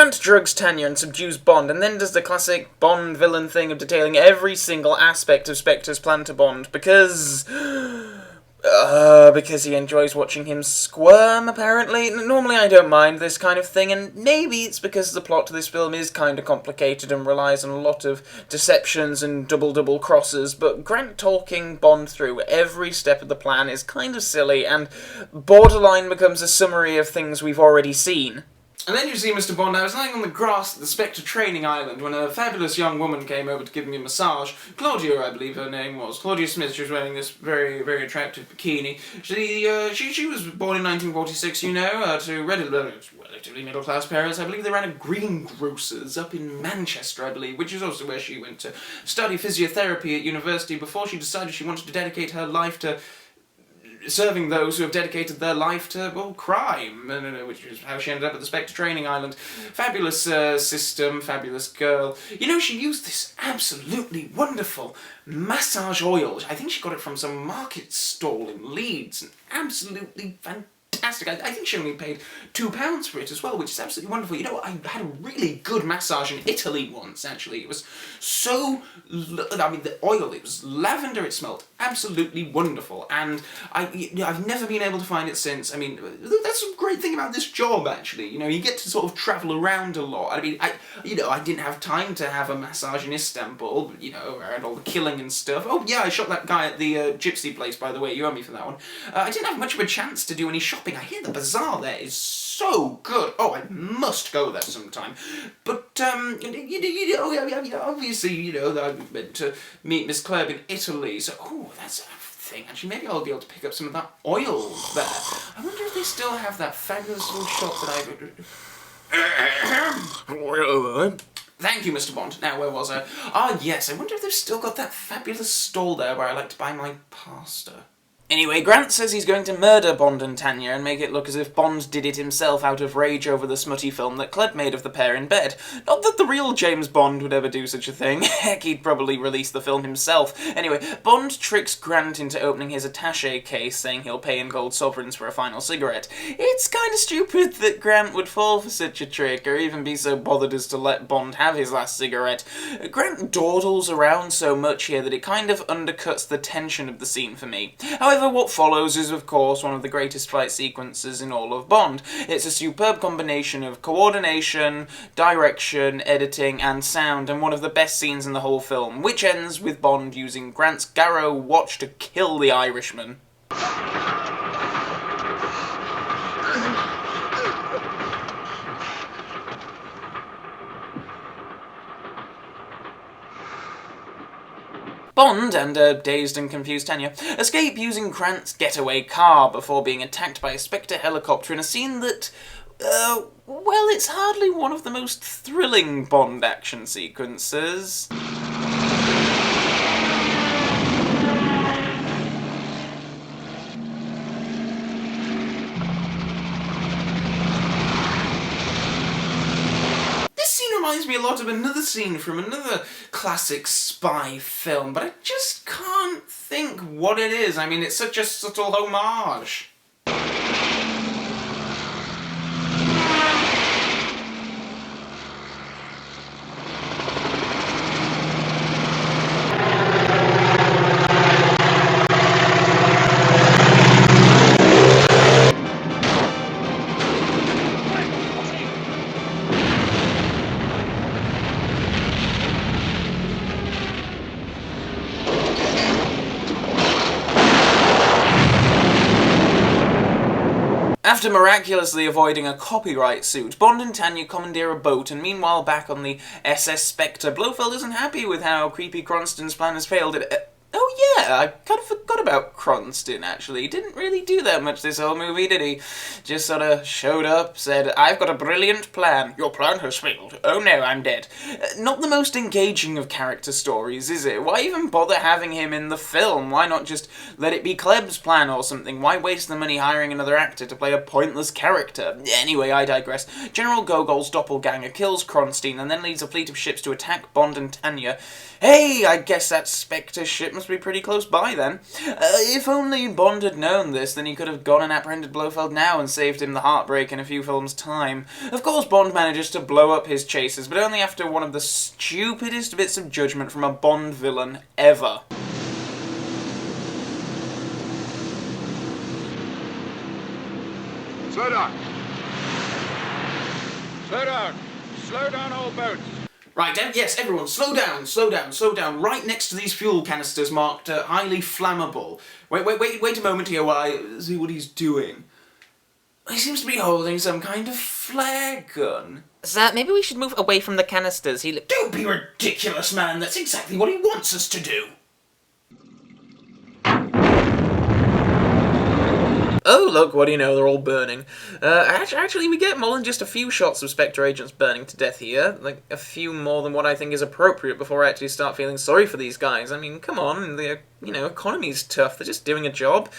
Grant drugs Tanya and subdues Bond, and then does the classic Bond villain thing of detailing every single aspect of Spectre's plan to Bond, because he enjoys watching him squirm, apparently. Normally I don't mind this kind of thing, and maybe it's because the plot to this film is kind of complicated and relies on a lot of deceptions and double crosses, but Grant talking Bond through every step of the plan is kind of silly, and borderline becomes a summary of things we've already seen. And then you see Mr. Bond. I was lying on the grass at the Spectre training island when a fabulous young woman came over to give me a massage. Claudia, I believe her name was. Claudia Smith. She was wearing this very, very attractive bikini. She was born in 1946, you know, to relatively middle-class parents. I believe they ran a greengrocer's up in Manchester, I believe, which is also where she went to study physiotherapy at university before she decided she wanted to dedicate her life to serving those who have dedicated their life to, well, crime, which is how she ended up at the Spectre training island. Fabulous system, fabulous girl. You know, she used this absolutely wonderful massage oil. I think she got it from some market stall in Leeds. And absolutely fantastic. I think she only paid £2 for it as well, which is absolutely wonderful. You know, I had a really good massage in Italy once, actually. It was so... the oil, it was lavender, it smelled absolutely wonderful, and I've never been able to find it since. I mean, that's a great thing about this job, actually. You know, you get to sort of travel around a lot. I mean, I didn't have time to have a massage in Istanbul, you know, and all the killing and stuff. Oh, yeah, I shot that guy at the gypsy place, by the way. You owe me for that one. I didn't have much of a chance to do any shopping. I hear the bazaar there is so good. Oh, I must go there sometime. But, obviously, you know, I meant to meet Miss Club in Italy, so, oh, that's a thing. Actually, maybe I'll be able to pick up some of that oil there. I wonder if they still have that fabulous little shop that Thank you, Mr. Bond. Now, where was I? Ah, yes, I wonder if they've still got that fabulous stall there where I like to buy my pasta. Anyway, Grant says he's going to murder Bond and Tanya and make it look as if Bond did it himself out of rage over the smutty film that Cled made of the pair in bed. Not that the real James Bond would ever do such a thing. Heck, he'd probably release the film himself. Anyway, Bond tricks Grant into opening his attaché case, saying he'll pay in gold sovereigns for a final cigarette. It's kind of stupid that Grant would fall for such a trick, or even be so bothered as to let Bond have his last cigarette. Grant dawdles around so much here that it kind of undercuts the tension of the scene for me. However, what follows is, of course, one of the greatest fight sequences in all of Bond. It's a superb combination of coordination, direction, editing, and sound, and one of the best scenes in the whole film, which ends with Bond using Grant's Garrow watch to kill the Irishman. Bond and a dazed and confused Tanya escape using Grant's getaway car before being attacked by a Spectre helicopter in a scene that, well, it's hardly one of the most thrilling Bond action sequences. Reminds me a lot of another scene from another classic spy film, but I just can't think what it is. I mean, it's such a subtle homage. After miraculously avoiding a copyright suit, Bond and Tanya commandeer a boat, and meanwhile back on the SS Spectre, Blofeld isn't happy with how creepy Cronston's plan has failed. Oh yeah, I kind of forgot about Cronston, actually. He didn't really do that much this whole movie, did he? Just sort of showed up, said, "I've got a brilliant plan." "Your plan has failed." "Oh no, I'm dead." Not the most engaging of character stories, is it? Why even bother having him in the film? Why not just let it be Kleb's plan or something? Why waste the money hiring another actor to play a pointless character? Anyway, I digress. General Gogol's doppelganger kills Kronstein and then leads a fleet of ships to attack Bond and Tanya. Hey, I guess that Spectre ship must be pretty close by then. If only Bond had known this, then he could have gone and apprehended Blofeld now and saved him the heartbreak in a few films' time. Of course, Bond manages to blow up his chasers, but only after one of the stupidest bits of judgment from a Bond villain ever. Slow down. Slow down. Slow down, all boats. Right, yes, everyone, slow down, slow down, slow down, right next to these fuel canisters marked highly flammable. Wait a moment here while I see what he's doing. He seems to be holding some kind of flare gun. Sir, maybe we should move away from the canisters. Don't be ridiculous, man, that's exactly what he wants us to do. Oh, look, what do you know, they're all burning. Actually, we get more than just a few shots of Spectre agents burning to death here. Like, a few more than what I think is appropriate before I actually start feeling sorry for these guys. I mean, come on, the, economy's tough, they're just doing a job.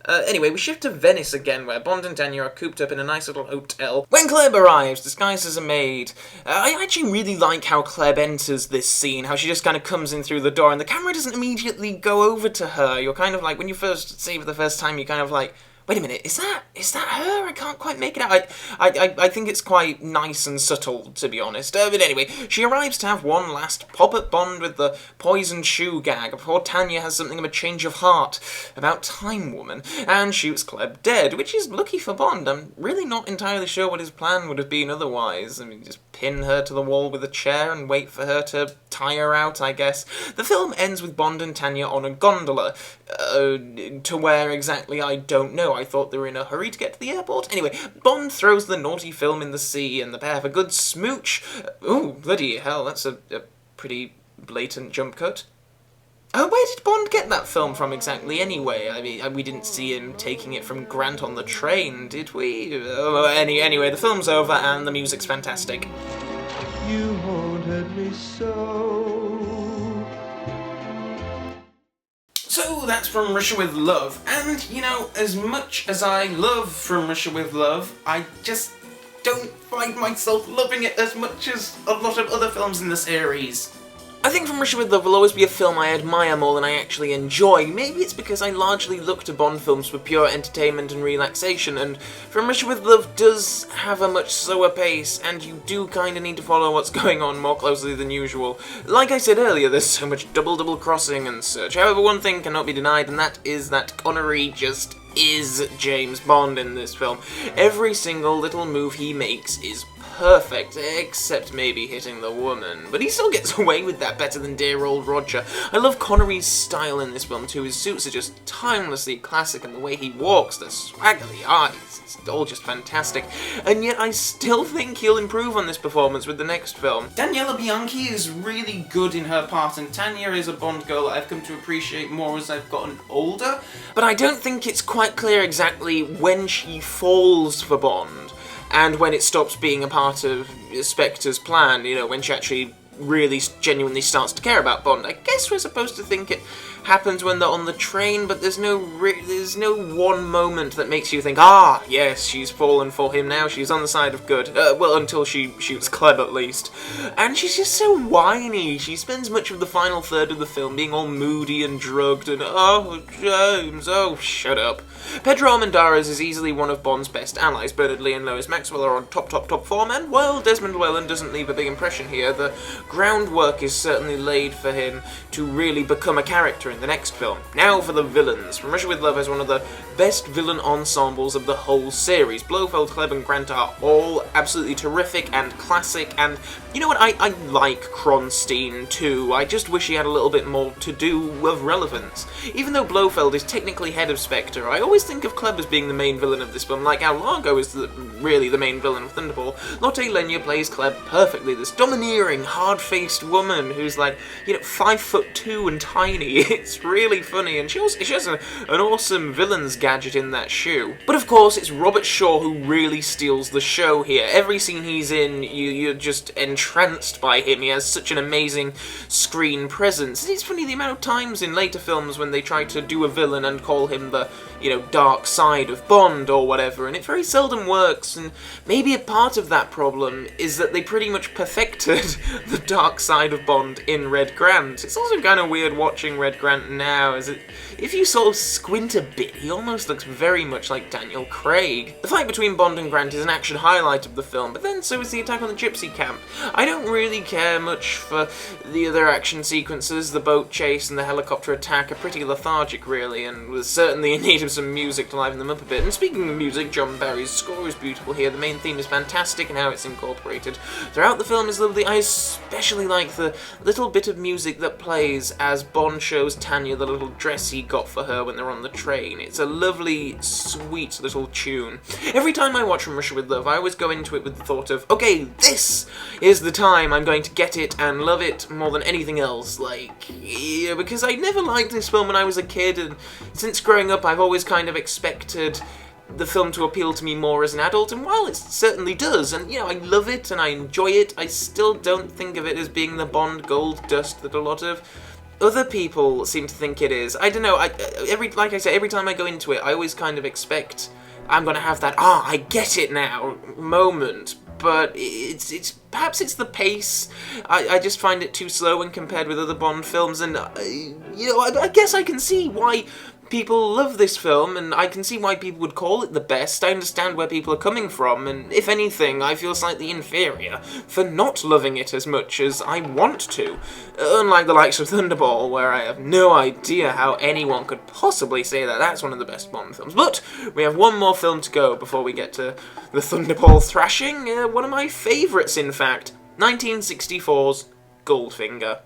Anyway, we shift to Venice again, where Bond and Tanya are cooped up in a nice little hotel. When Kleb arrives, disguised as a maid, I actually really like how Kleb enters this scene, how she just kind of comes in through the door, and the camera doesn't immediately go over to her. You're kind of like, when you first see her for the first time, you're kind of like, wait a minute, is that her? I can't quite make it out. I think it's quite nice and subtle, to be honest. But anyway, she arrives to have one last pop at Bond with the poisoned shoe gag before Tanya has something of a change of heart about Time Woman and shoots Kleb dead, which is lucky for Bond. I'm really not entirely sure what his plan would have been otherwise. I mean, just pin her to the wall with a chair and wait for her to tire her out, I guess. The film ends with Bond and Tanya on a gondola. To where exactly, I don't know. I thought they were in a hurry to get to the airport. Anyway, Bond throws the naughty film in the sea, and the pair have a good smooch. Ooh, bloody hell, that's a pretty blatant jump cut. Where did Bond get that film from exactly, anyway? I mean, we didn't see him taking it from Grant on the train, did we? Anyway, the film's over, and the music's fantastic. You haunted me so. So that's From Russia With Love, and, as much as I love From Russia With Love, I just don't find myself loving it as much as a lot of other films in the series. I think From Russia With Love will always be a film I admire more than I actually enjoy. Maybe it's because I largely look to Bond films for pure entertainment and relaxation, and From Russia With Love does have a much slower pace, and you do kinda need to follow what's going on more closely than usual. Like I said earlier, there's so much double crossing and such. However, one thing cannot be denied, and that is that Connery just is James Bond in this film. Every single little move he makes is perfect, except maybe hitting the woman. But he still gets away with that better than dear old Roger. I love Connery's style in this film too. His suits are just timelessly classic, and the way he walks, the swagger, the eyes, it's all just fantastic. And yet I still think he'll improve on this performance with the next film. Daniela Bianchi is really good in her part, and Tanya is a Bond girl that I've come to appreciate more as I've gotten older. But I don't think it's quite clear exactly when she falls for Bond, and when it stops being a part of Spectre's plan, when she actually really genuinely starts to care about Bond. I guess we're supposed to think it happens when they're on the train, but there's no one moment that makes you think, yes, she's fallen for him now, she's on the side of good. Well, until she shoots Kleb, at least. And she's just so whiny. She spends much of the final third of the film being all moody and drugged and, oh, James, oh, shut up. Pedro Armendáriz is easily one of Bond's best allies. Bernard Lee and Lois Maxwell are on top form, and while Desmond Llewellyn doesn't leave a big impression here, the groundwork is certainly laid for him to really become a character in the next film. Now for the villains. From Russia With Love has one of the best villain ensembles of the whole series. Blofeld, Kleb and Grant are all absolutely terrific and classic, and you know what, I like Kronstein too. I just wish he had a little bit more to do of relevance. Even though Blofeld is technically head of Spectre, I always think of Kleb as being the main villain of this film, like how Largo is really the main villain of Thunderball. Lotte Lenya plays Kleb perfectly, this domineering, hard-faced woman who's like, 5'2" and tiny. It's really funny, and she has an awesome villain's gadget in that shoe. But of course, it's Robert Shaw who really steals the show here. Every scene he's in, you're just entranced by him. He has such an amazing screen presence. And it's funny the amount of times in later films when they try to do a villain and call him the dark side of Bond or whatever, and it very seldom works, and maybe a part of that problem is that they pretty much perfected the dark side of Bond in Red Grant. It's also kind of weird watching Red Grant now, as if you sort of squint a bit, he almost looks very much like Daniel Craig. The fight between Bond and Grant is an action highlight of the film, but then so is the attack on the Gypsy camp. I don't really care much for the other action sequences. The boat chase and the helicopter attack are pretty lethargic, really, and was certainly in need of some music to liven them up a bit. And speaking of music, John Barry's score is beautiful here. The main theme is fantastic, and how it's incorporated throughout the film is lovely. I especially like the little bit of music that plays as Bond shows Tanya the little dress he got for her when they're on the train. It's a lovely, sweet little tune. Every time I watch From Russia With Love, I always go into it with the thought of, okay, this is the time I'm going to get it and love it more than anything else. Because I never liked this film when I was a kid, and since growing up I've always kind of expected the film to appeal to me more as an adult, and while it certainly does, and I love it and I enjoy it, I still don't think of it as being the Bond gold dust that a lot of other people seem to think it is. I don't know, like I say, every time I go into it, I always kind of expect I'm gonna have that, I get it now moment, but perhaps it's the pace. I just find it too slow when compared with other Bond films, and I guess I can see why people love this film, and I can see why people would call it the best. I understand where people are coming from, and if anything, I feel slightly inferior for not loving it as much as I want to. Unlike the likes of Thunderball, where I have no idea how anyone could possibly say that that's one of the best Bond films. But we have one more film to go before we get to the Thunderball thrashing. One of my favourites, in fact, 1964's Goldfinger.